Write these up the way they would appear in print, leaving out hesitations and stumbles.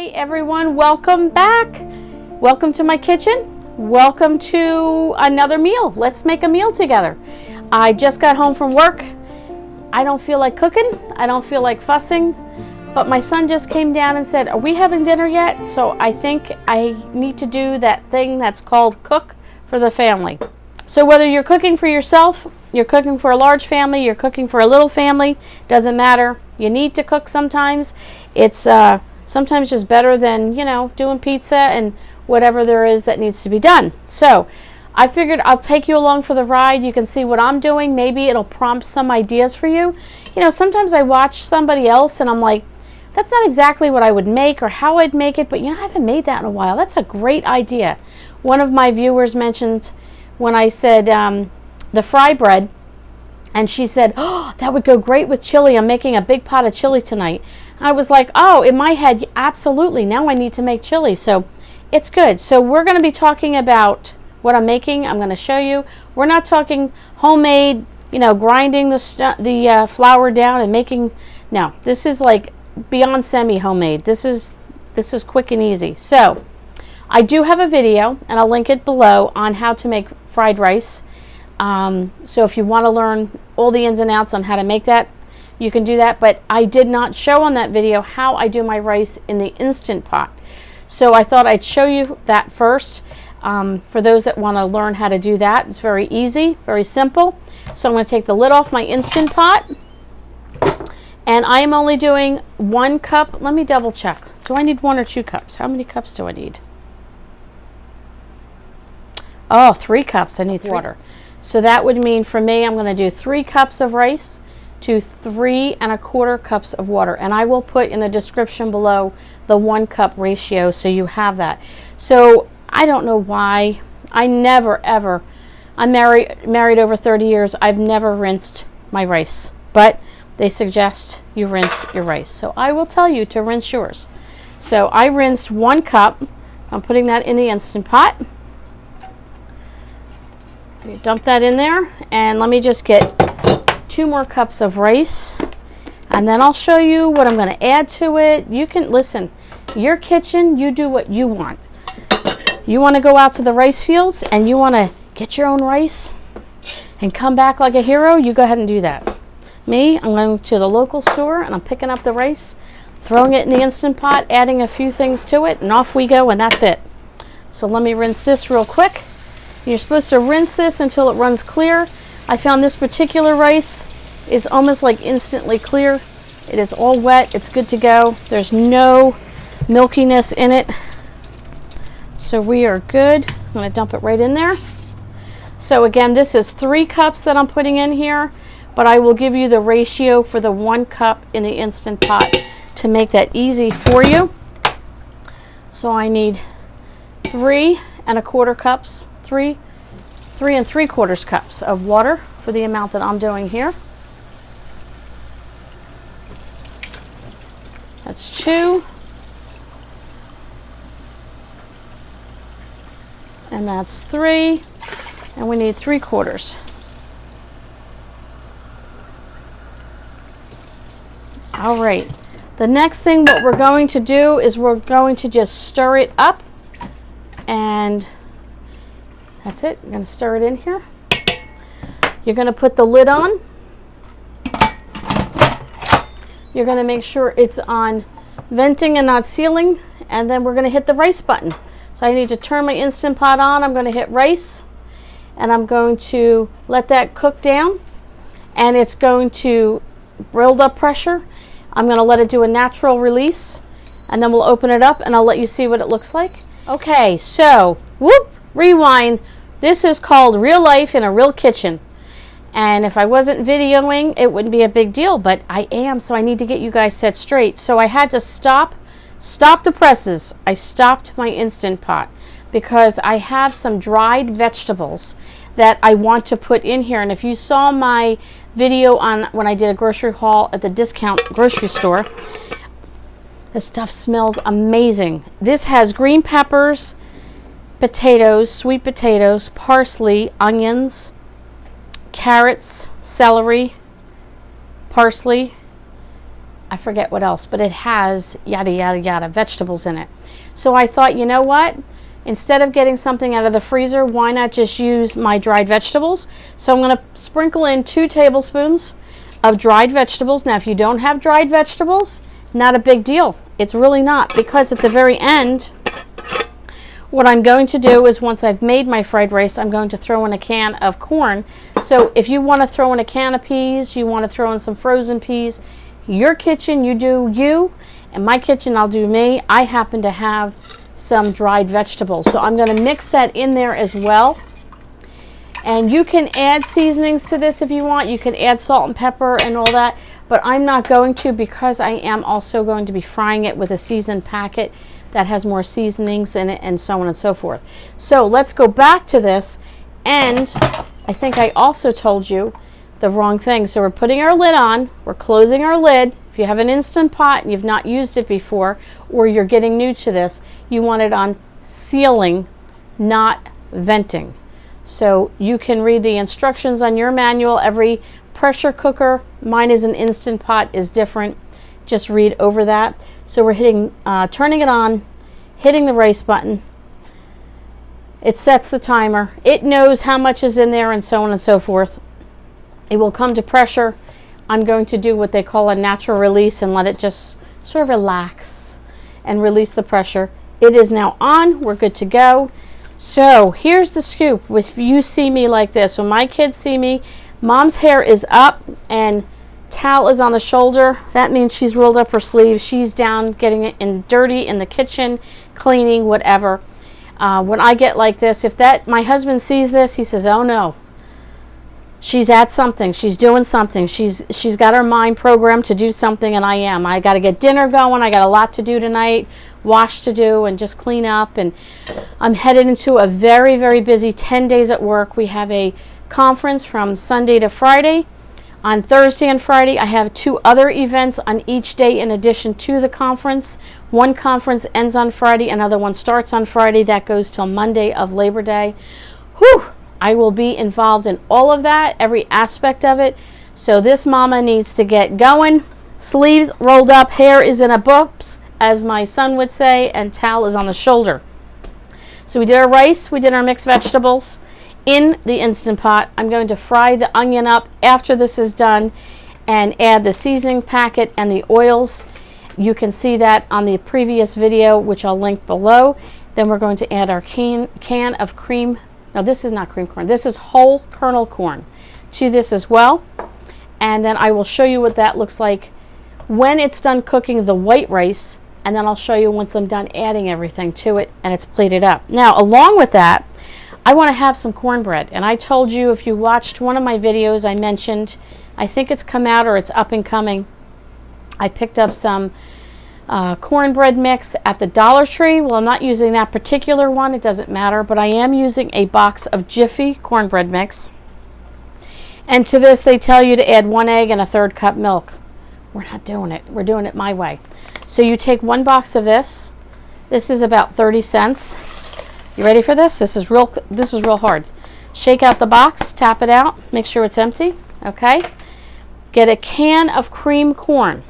Hey everyone, welcome back. Welcome to my kitchen. Welcome to another meal. Let's make a meal together. I just got home from work. I don't feel like cooking. I don't feel like fussing. But my son just came down and said, are we having dinner yet? So I think I need to do that thing that's called cook for the family. So whether you're cooking for yourself, you're cooking for a large family, you're cooking for a little family, doesn't matter. You need to cook sometimes. It's sometimes just better than, doing pizza and whatever there is that needs to be done. So I figured I'll take you along for the ride. You can see what I'm doing. Maybe it'll prompt some ideas for you. Sometimes I watch somebody else and I'm like, that's not exactly what I would make or how I'd make it, but I haven't made that in a while. That's a great idea. One of my viewers mentioned when I said the fry bread, and she said, oh, that would go great with chili. I'm making a big pot of chili tonight. I was like, oh, in my head, absolutely. Now I need to make chili. So it's good. So we're going to be talking about what I'm making. I'm going to show you. We're not talking homemade, grinding the flour down and making. No, this is like beyond semi-homemade. This is quick and easy. So I do have a video, and I'll link it below, on how to make fried rice. So if you want to learn all the ins and outs on how to make that, you can do that. But I did not show on that video how I do my rice in the Instant Pot. So I thought I'd show you that first. For those that want to learn how to do that, it's very easy, very simple. So I'm going to take the lid off my Instant Pot. And I am only doing 1 cup. Let me double check. Do I need 1 or 2 cups? How many cups do I need? Oh, 3 cups. I need water. So that would mean for me, I'm going to do 3 cups of rice to 3 1/4 cups of water. And I will put in the description below the 1 cup ratio so you have that. So I don't know why. I never, ever, I'm married over 30 years. I've never rinsed my rice. But they suggest you rinse your rice. So I will tell you to rinse yours. So I rinsed 1 cup. I'm putting that in the Instant Pot. You dump that in there, and let me just get 2 more cups of rice, and then I'll show you what I'm going to add to it. You can listen, your kitchen, you do what you want. You want to go out to the rice fields and you want to get your own rice and come back like a hero, you go ahead and do that. Me, I'm going to the local store and I'm picking up the rice, throwing it in the Instant Pot, adding a few things to it, and off we go, and that's it. So let me rinse this real quick. You're supposed to rinse this until it runs clear. I found this particular rice is almost like instantly clear. It is all wet. It's good to go. There's no milkiness in it. So we are good. I'm going to dump it right in there. So again, this is 3 cups that I'm putting in here, but I will give you the ratio for the 1 cup in the Instant Pot to make that easy for you. So I need 3 1/4 cups. 3 3/3 cups of water for the amount that I'm doing here. That's 2. And that's 3. And we need 3/4. All right. The next thing what we're going to do is we're going to just stir it up, and that's it. You're going to stir it in here. You're going to put the lid on. You're going to make sure it's on venting and not sealing, and then we're going to hit the rice button. So I need to turn my Instant Pot on. I'm going to hit rice, and I'm going to let that cook down, and it's going to build up pressure. I'm going to let it do a natural release, and then we'll open it up, and I'll let you see what it looks like. Okay, so, whoop, rewind. This is called real life in a real kitchen. And if I wasn't videoing, it wouldn't be a big deal, but I am, so I need to get you guys set straight. So I had to stop the presses. I stopped my Instant Pot because I have some dried vegetables that I want to put in here. And if you saw my video on when I did a grocery haul at the discount grocery store, the stuff smells amazing. This has green peppers, potatoes, sweet potatoes, parsley, onions, carrots, celery, parsley, I forget what else, but it has yada, yada, yada vegetables in it. So I thought, you know what? Instead of getting something out of the freezer, why not just use my dried vegetables? So I'm going to sprinkle in 2 tablespoons of dried vegetables. Now, if you don't have dried vegetables, not a big deal. It's really not, because at the very end, what I'm going to do is, once I've made my fried rice, I'm going to throw in a can of corn. So if you want to throw in a can of peas, you want to throw in some frozen peas, your kitchen, you do you. In my kitchen, I'll do me. I happen to have some dried vegetables, so I'm going to mix that in there as well. And you can add seasonings to this if you want. You can add salt and pepper and all that, but I'm not going to, because I am also going to be frying it with a seasoned packet that has more seasonings in it and so on and so forth. So let's go back to this, and I think I also told you the wrong thing. So we're putting our lid on, we're closing our lid. If you have an Instant Pot and you've not used it before, or you're getting new to this, you want it on sealing, not venting. So you can read the instructions on your manual. Every pressure cooker, mine is an Instant Pot, is different. Just read over that. So we're hitting, turning it on, hitting the rice button. It sets the timer. It knows how much is in there and so on and so forth. It will come to pressure. I'm going to do what they call a natural release and let it just sort of relax and release the pressure. It is now on. We're good to go. So here's the scoop. If you see me like this, when my kids see me, Mom's hair is up and towel is on the shoulder. That means she's rolled up her sleeves. She's down getting it in dirty in the kitchen, cleaning, whatever. When I get like this, if my husband sees this, he says, oh no. She's at something. She's doing something. She's got her mind programmed to do something, and I am. I got to get dinner going. I got a lot to do tonight, wash to do, and just clean up. And I'm headed into a very, very busy 10 days at work. We have a conference from Sunday to Friday. On Thursday and Friday, I have 2 other events on each day in addition to the conference. One conference ends on Friday. Another one starts on Friday. That goes till Monday of Labor Day. Whew! I will be involved in all of that, every aspect of it. So this mama needs to get going. Sleeves rolled up, hair is in a boops, as my son would say, and towel is on the shoulder. So we did our rice, we did our mixed vegetables in the Instant Pot. I'm going to fry the onion up after this is done and add the seasoning packet and the oils. You can see that on the previous video, which I'll link below. Then we're going to add our can of cream. No, this is not cream corn. This is whole kernel corn to this as well. And then I will show you what that looks like when it's done cooking the white rice. And then I'll show you once I'm done adding everything to it and it's plated up. Now, along with that, I want to have some cornbread. And I told you, if you watched one of my videos, I mentioned, I think it's come out or it's up and coming. I picked up some cornbread mix at the Dollar Tree. Well, I'm not using that particular one. It doesn't matter. But I am using a box of Jiffy cornbread mix. And to this, they tell you to add 1 egg and a 1/3 cup milk. We're not doing it. We're doing it my way. So you take 1 box of this. This is about 30 cents. You ready for this? This is real hard. Shake out the box, tap it out, make sure it's empty. Okay. Get a can of cream corn.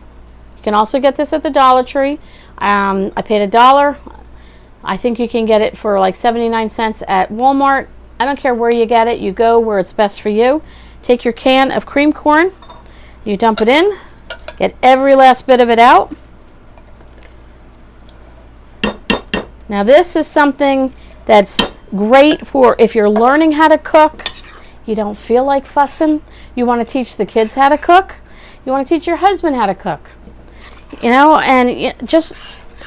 You can also get this at the Dollar Tree. I paid $1. I think you can get it for like 79 cents at Walmart. I don't care where you get it. You go where it's best for you. Take your can of cream corn. You dump it in. Get every last bit of it out. Now this is something that's great for if you're learning how to cook. You don't feel like fussing. You want to teach the kids how to cook. You want to teach your husband how to cook. You know, and just,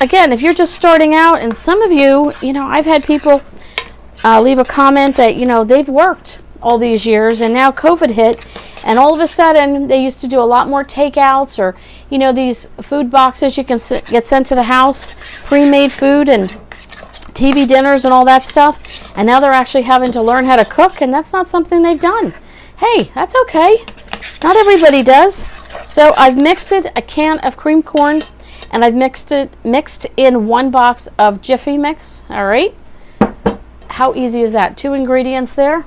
again, if you're just starting out, and some of you, you know, I've had people leave a comment that, you know, they've worked all these years and now COVID hit and all of a sudden they used to do a lot more takeouts or, you know, these food boxes you can get sent to the house, pre-made food and TV dinners and all that stuff. And now they're actually having to learn how to cook, and that's not something they've done. Hey, that's okay. Not everybody does. So I've mixed it, a can of cream corn, and I've mixed in 1 box of Jiffy mix. All right. How easy is that? 2 ingredients there.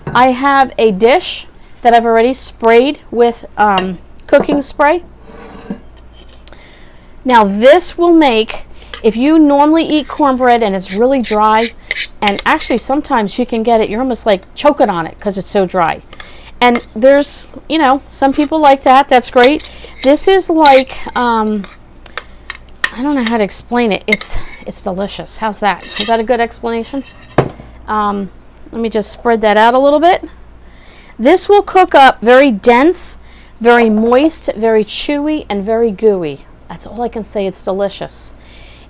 I have a dish that I've already sprayed with cooking spray. Now this will make, if you normally eat cornbread and it's really dry, and actually sometimes you can get it, you're almost like choking on it because it's so dry. And there's, you know, some people like that. That's great. This is like, I don't know how to explain it. It's delicious. How's that? Is that a good explanation? Let me just spread that out a little bit. This will cook up very dense, very moist, very chewy, and very gooey. That's all I can say. It's delicious.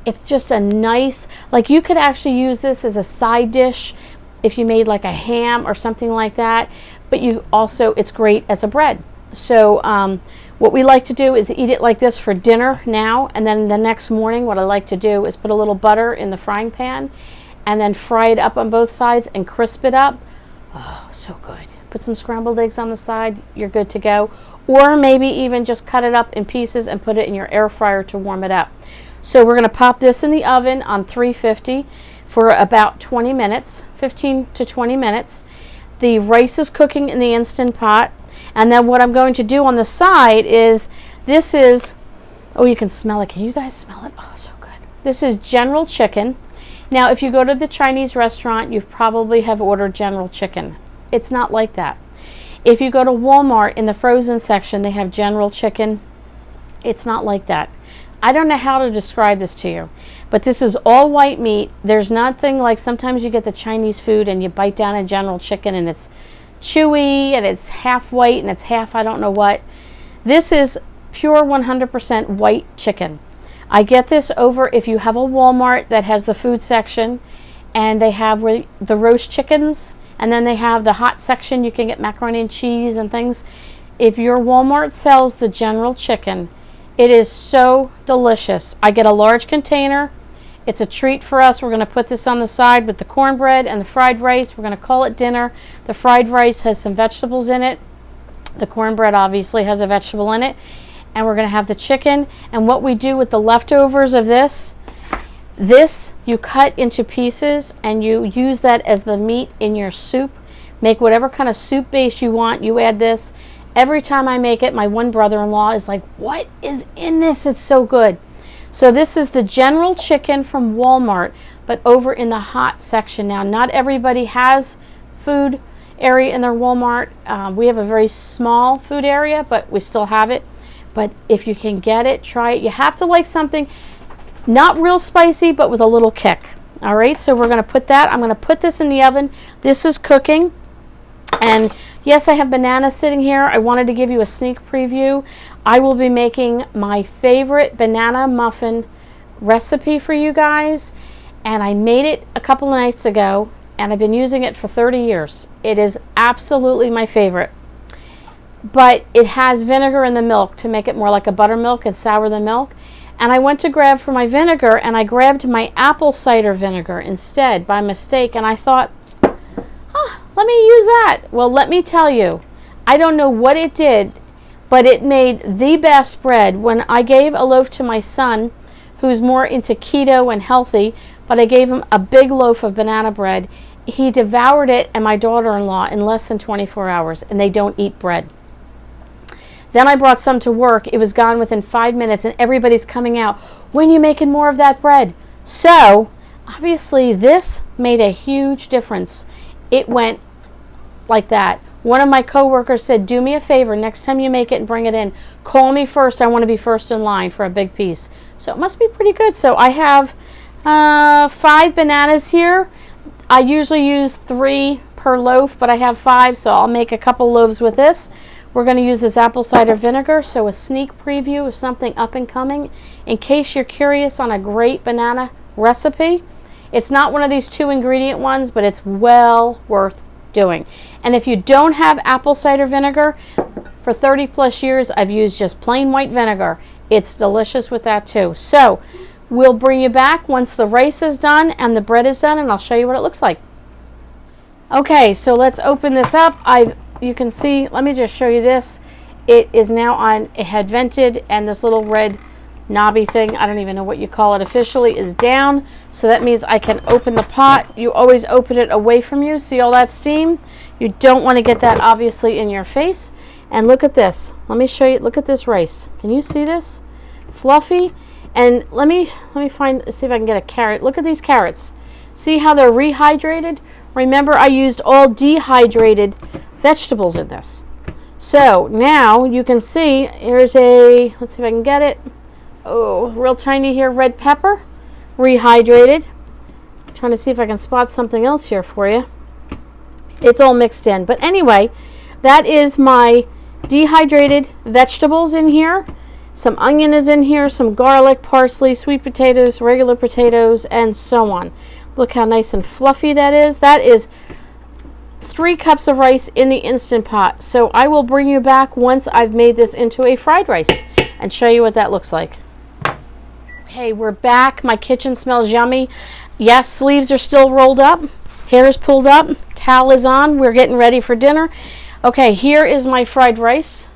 It's just a nice, like you could actually use this as a side dish if you made like a ham or something like that. But you also, it's great as a bread. So what we like to do is eat it like this for dinner now, and then the next morning what I like to do is put a little butter in the frying pan and then fry it up on both sides and crisp it up. Oh, so good. Put some scrambled eggs on the side, you're good to go. Or maybe even just cut it up in pieces and put it in your air fryer to warm it up. So we're going to pop this in the oven on 350 for about 20 minutes, 15 to 20 minutes. The rice is cooking in the Instant Pot. And then what I'm going to do on the side is, this is, oh, you can smell it. Can you guys smell it? Oh, so good. This is General Chicken. Now, if you go to the Chinese restaurant, you probably have ordered General Chicken. It's not like that. If you go to Walmart in the frozen section, they have General Chicken. It's not like that. I don't know how to describe this to you, but this is all white meat. There's nothing like sometimes you get the Chinese food and you bite down a General Chicken and it's chewy and it's half white and it's half I don't know what. This is pure 100% white chicken. I get this over if you have a Walmart that has the food section and they have the roast chickens, and then they have the hot section. You can get macaroni and cheese and things. If your Walmart sells the General Chicken, it is so delicious. I get a large container. It's a treat for us. We're going to put this on the side with the cornbread and the fried rice. We're going to call it dinner. The fried rice has some vegetables in it. The cornbread obviously has a vegetable in it. And we're going to have the chicken. And what we do with the leftovers of this you cut into pieces and you use that as the meat in your soup. Make whatever kind of soup base you want. You add this. Every time I make it, my one brother-in-law is like, what is in this? It's so good. So this is the General Chicken from Walmart, but over in the hot section now. Not everybody has food area in their Walmart. We have a very small food area, but we still have it. But if you can get it, try it. You have to like something not real spicy, but with a little kick. All right, so we're going to put that. I'm going to put this in the oven. This is cooking. And yes, I have bananas sitting here. I wanted to give you a sneak preview. I will be making my favorite banana muffin recipe for you guys. And I made it a couple of nights ago, and I've been using it for 30 years. It is absolutely my favorite. But it has vinegar in the milk to make it more like a buttermilk and sour the milk. And I went to grab for my vinegar, and I grabbed my apple cider vinegar instead by mistake. And I thought, let me use that. Well, let me tell you, I don't know what it did, but it made the best bread. When I gave a loaf to my son, who's more into keto and healthy, but I gave him a big loaf of banana bread, he devoured it, and my daughter-in-law in less than 24 hours, and they don't eat bread. Then I brought some to work. It was gone within 5 minutes, and everybody's coming out, when are you making more of that bread? So, obviously, this made a huge difference. It went like that. One of my coworkers said, do me a favor, next time you make it and bring it in, call me first. I want to be first in line for a big piece. So it must be pretty good. So I have 5 bananas here. I usually use 3 per loaf, but I have 5, so I'll make a couple loaves with this. We're going to use this apple cider vinegar, so a sneak preview of something up and coming. In case you're curious on a great banana recipe, it's not one of these 2-ingredient ones, but it's well worth doing. And if you don't have apple cider vinegar, for 30 plus years I've used just plain white vinegar. It's delicious with that too. So we'll bring you back once the rice is done and the bread is done, and I'll show you what it looks like. Okay, so let's open this up. You can see, let me just show you this. It is now on, it had vented, and this little red knobby thing, I don't even know what you call it officially, is down. So that means I can open the pot. You always open it away from you. See all that steam? You don't want to get that obviously in your face. And look at this. Let me show you. Look at this rice. Can you see this? Fluffy. And let me see if I can get a carrot. Look at these carrots. See how they're rehydrated? Remember, I used all dehydrated vegetables in this. So now you can see, here's let's see if I can get it. Oh, real tiny here, red pepper, rehydrated. I'm trying to see if I can spot something else here for you. It's all mixed in. But anyway, that is my dehydrated vegetables in here. Some onion is in here, some garlic, parsley, sweet potatoes, regular potatoes, and so on. Look how nice and fluffy that is. That is 3 cups of rice in the Instant Pot. So I will bring you back once I've made this into a fried rice and show you what that looks like. Okay, we're back. My kitchen smells yummy. Yes, sleeves are still rolled up. Hair is pulled up. Towel is on. We're getting ready for dinner. Okay, here is my fried rice.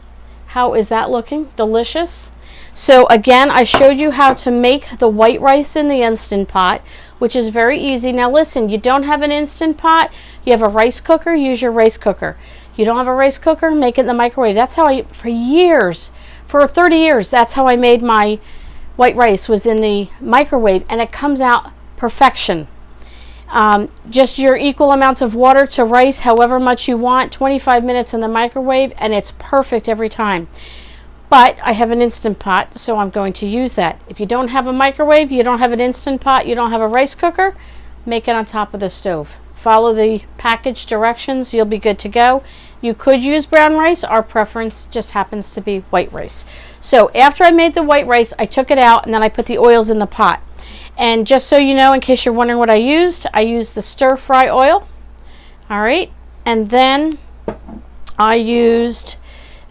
How is that looking? Delicious. So again, I showed you how to make the white rice in the Instant Pot, which is very easy. Now listen, you don't have an Instant Pot, you have a rice cooker, use your rice cooker. You don't have a rice cooker, make it in the microwave. That's how for 30 years, that's how I made my white rice, was in the microwave, and it comes out perfection. Just your equal amounts of water to rice, however much you want, 25 minutes in the microwave, and it's perfect every time. But I have an Instant Pot, so I'm going to use that. If you don't have a microwave, you don't have an Instant Pot, you don't have a rice cooker, make it on top of the stove. Follow the package directions, you'll be good to go. You could use brown rice. Our preference just happens to be white rice. So after I made the white rice, I took it out and then I put the oils in the pot. And just so you know, in case you're wondering what I used the stir fry oil. All right. And then I used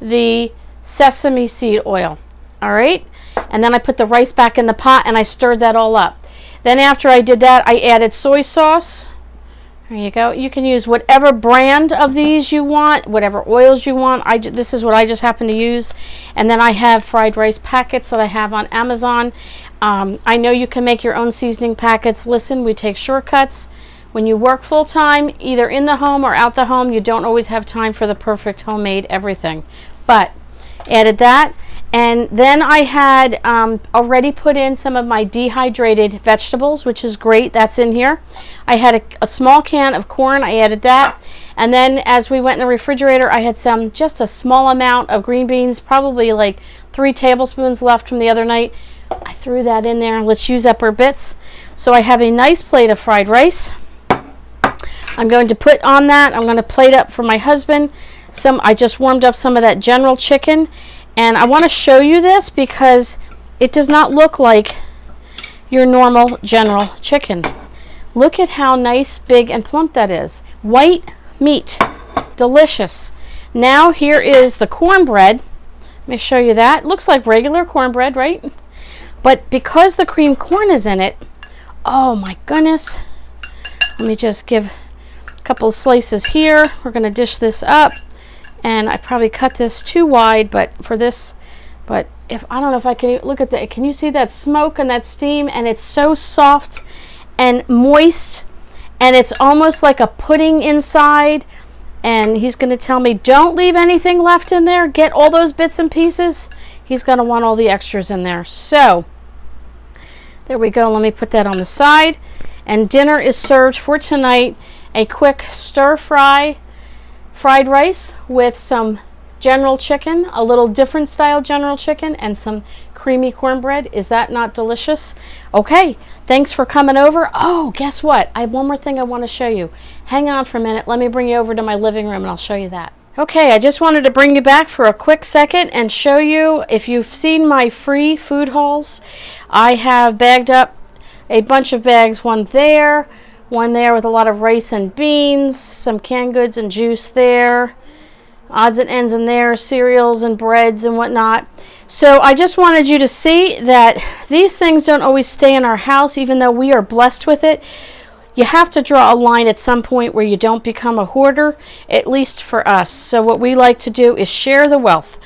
the sesame seed oil. All right. And then I put the rice back in the pot and I stirred that all up. Then after I did that, I added soy sauce. There you go. You can use whatever brand of these you want, whatever oils you want. This is what I just happen to use. And then I have fried rice packets that I have on Amazon. I know you can make your own seasoning packets. Listen, we take shortcuts. When you work full time, either in the home or out the home, you don't always have time for the perfect homemade everything. But added that. And then I had already put in some of my dehydrated vegetables, which is great. That's in here. I had a small can of corn. I added that. And then as we went in the refrigerator, I had just a small amount of green beans, probably like 3 tablespoons left from the other night. I threw that in there. Let's use up our bits. So I have a nice plate of fried rice. I'm going to put on that. I'm going to plate up for my husband. I just warmed up some of that General chicken. And I want to show you this because it does not look like your normal General chicken. Look at how nice, big, and plump that is. White meat. Delicious. Now here is the cornbread. Let me show you that. It looks like regular cornbread, right? But because the cream corn is in it, oh my goodness. Let me just give a couple of slices here. We're going to dish this up. And I probably cut this too wide, but I don't know if I can look at that. Can you see that smoke and that steam? And it's so soft and moist, and it's almost like a pudding inside. And he's going to tell me, don't leave anything left in there. Get all those bits and pieces. He's going to want all the extras in there. So there we go. Let me put that on the side. And dinner is served for tonight. A quick stir fry fried rice with some General chicken, a little different style General chicken, and some creamy cornbread. Is that not delicious? Okay, thanks for coming over. Oh, guess what? I have one more thing I want to show you. Hang on for a minute. Let me bring you over to my living room and I'll show you that. Okay, I just wanted to bring you back for a quick second and show you, if you've seen my free food hauls, I have bagged up a bunch of bags, one there with a lot of rice and beans, some canned goods and juice there, odds and ends in there, cereals and breads and whatnot. So I just wanted you to see that these things don't always stay in our house, even though we are blessed with it. You have to draw a line at some point where you don't become a hoarder, at least for us. So what we like to do is share the wealth.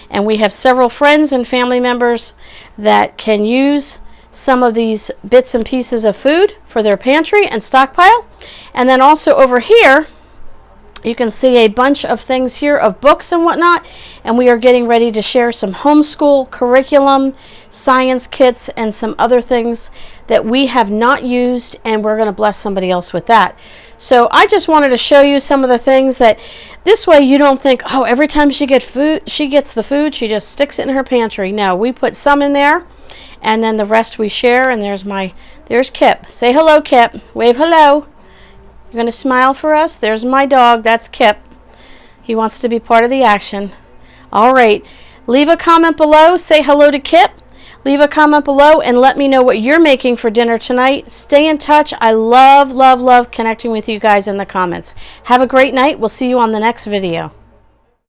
And we have several friends and family members that can use some of these bits and pieces of food for their pantry and stockpile. And then also over here, You can see a bunch of things here of books and whatnot, and we are getting ready to share some homeschool curriculum, science kits, and some other things that we have not used, and we're going to bless somebody else with that. So I just wanted to show you some of the things that this way you don't think, oh, every time she gets the food, she just sticks it in her pantry. No, we put some in there, and then the rest we share. And there's Kip. Say hello, Kip. Wave hello. You're going to smile for us? There's my dog. That's Kip. He wants to be part of the action. All right. Leave a comment below. Say hello to Kip. Leave a comment below and let me know what you're making for dinner tonight. Stay in touch. I love, love, love connecting with you guys in the comments. Have a great night. We'll see you on the next video.